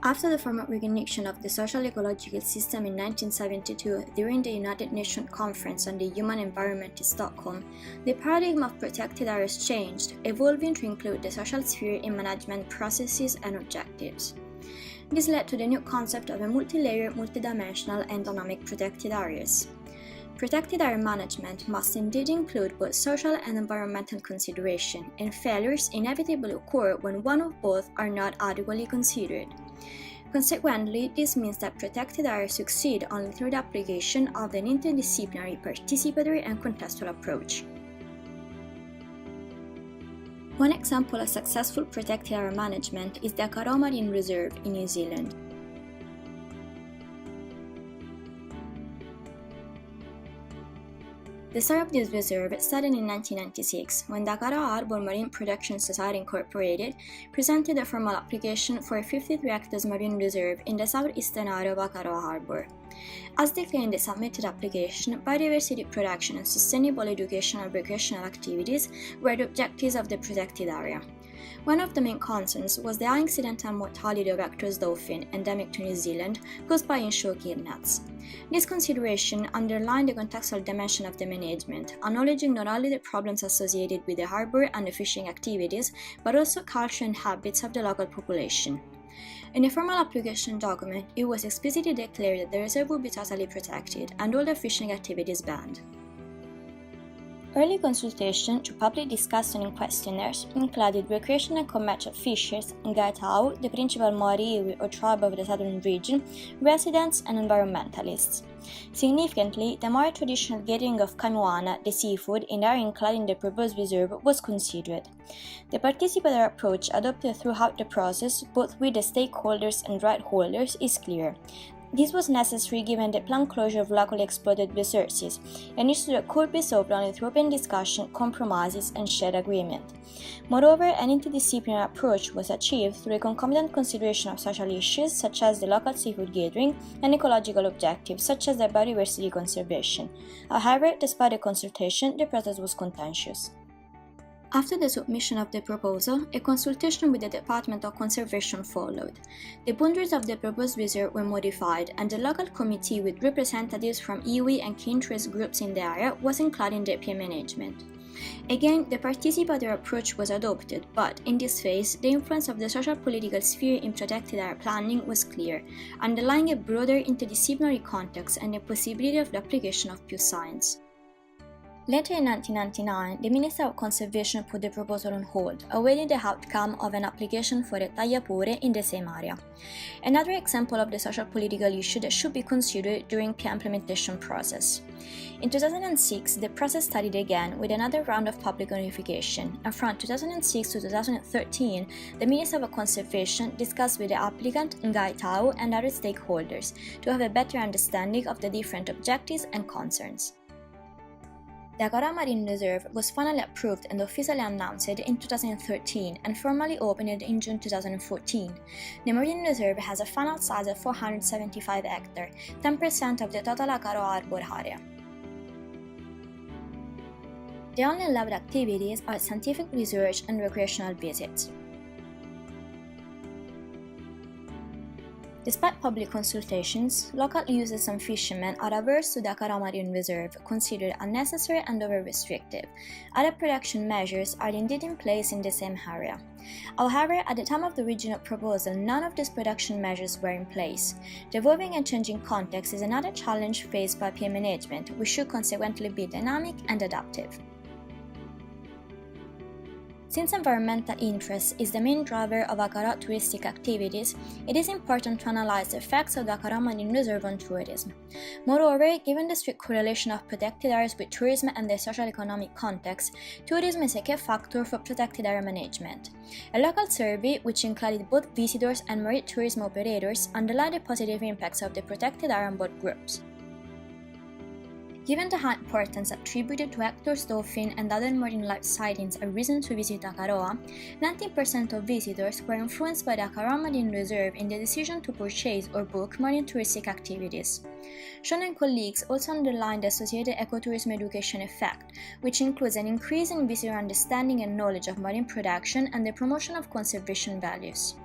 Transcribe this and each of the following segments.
After the formal recognition of the social ecological system in 1972 during the United Nations Conference on the Human Environment in Stockholm, the paradigm of protected areas changed, evolving to include the social sphere in management processes and objectives. This led to the new concept of a multi-layered, multidimensional and dynamic protected areas. Protected area management must indeed include both social and environmental consideration, and failures inevitably occur when one or both are not adequately considered. Consequently, this means that protected areas succeed only through the application of an interdisciplinary, participatory, and contextual approach. One example of successful protected area management is the Akaroa Marine Reserve in New Zealand. The start of this reserve started in 1996, when the Akaroa Harbour Marine Protection Society Incorporated presented a formal application for a 53 hectares marine reserve in the southeastern area of Akaroa Harbour. As declared in the submitted application, biodiversity protection and sustainable educational and recreational activities were the objectives of the protected area. One of the main concerns was the high incidental mortality of Hector's dolphin, endemic to New Zealand, caused by inshore gill nets. This consideration underlined the contextual dimension of the management, acknowledging not only the problems associated with the harbour and the fishing activities, but also culture and habits of the local population. In a formal application document, it was explicitly declared that the reserve would be totally protected and all the fishing activities banned. Early consultation to public discussion and questionnaires included recreational and commercial fishers, Ngaitau, the principal Maori iwi or tribe of the southern region, residents, and environmentalists. Significantly, the Maori traditional gathering of kanuana, the seafood, in the area included in the proposed reserve was considered. The participatory approach adopted throughout the process, both with the stakeholders and right holders, is clear. This was necessary given the planned closure of locally exploited resources, an issue that could be solved only through open discussion, compromises, and shared agreement. Moreover, an interdisciplinary approach was achieved through a concomitant consideration of social issues such as the local seafood gathering and ecological objectives such as the biodiversity conservation. However, despite the consultation, the process was contentious. After the submission of the proposal, a consultation with the Department of Conservation followed. The boundaries of the proposed reserve were modified, and the local committee with representatives from iwi and key interest groups in the area was included in the EPA management. Again, the participatory approach was adopted, but in this phase, the influence of the social-political sphere in protected area planning was clear, underlying a broader interdisciplinary context and the possibility of the application of pure science. Later in 1999, the Minister of Conservation put the proposal on hold, awaiting the outcome of an application for a tagliapure in the same area. Another example of the social political issue that should be considered during the implementation process. In 2006, the process started again with another round of public notification, and from 2006 to 2013, the Minister of Conservation discussed with the applicant, Ngaitau, and other stakeholders to have a better understanding of the different objectives and concerns. The Akaroa Marine Reserve was finally approved and officially announced in 2013 and formally opened in June 2014. The Marine Reserve has a final size of 475 hectares, 10% of the total Akaroa Harbour area. The only allowed activities are scientific research and recreational visits. Despite public consultations, local users and fishermen are averse to the Akaroa Marine Reserve, considered unnecessary and over-restrictive. Other protection measures are indeed in place in the same area. However, at the time of the original proposal, none of these protection measures were in place. The evolving and changing context is another challenge faced by PA management, which should consequently be dynamic and adaptive. Since environmental interest is the main driver of Akaroa touristic activities, it is important to analyze the effects of the Akaroa Marine Reserve on tourism. Moreover, given the strict correlation of protected areas with tourism and the social-economic context, tourism is a key factor for protected area management. A local survey, which included both visitors and marine tourism operators, underlined the positive impacts of the protected area on both groups. Given the high importance attributed to Hector's dolphin and other marine life sightings as reason to visit Akaroa, 19% of visitors were influenced by the Akaroa Marine Reserve in the decision to purchase or book marine touristic activities. Sean and colleagues also underlined the associated ecotourism education effect, which includes an increase in visitor understanding and knowledge of marine production and the promotion of conservation values.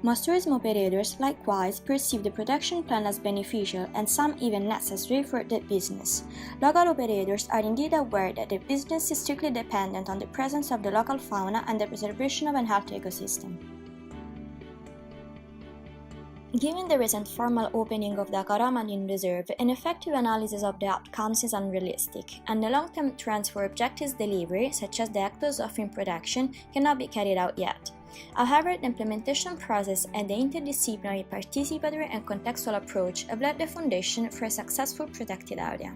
Most tourism operators, likewise, perceive the protection plan as beneficial and some even necessary for their business. Local operators are indeed aware that their business is strictly dependent on the presence of the local fauna and the preservation of an healthy ecosystem. Given the recent formal opening of the Akaroa Marine Reserve, an effective analysis of the outcomes is unrealistic, and the long-term trends for objectives delivery, such as the hectares of fin production, cannot be carried out yet. However, the implementation process and the interdisciplinary, participatory and contextual approach have laid the foundation for a successful protected area.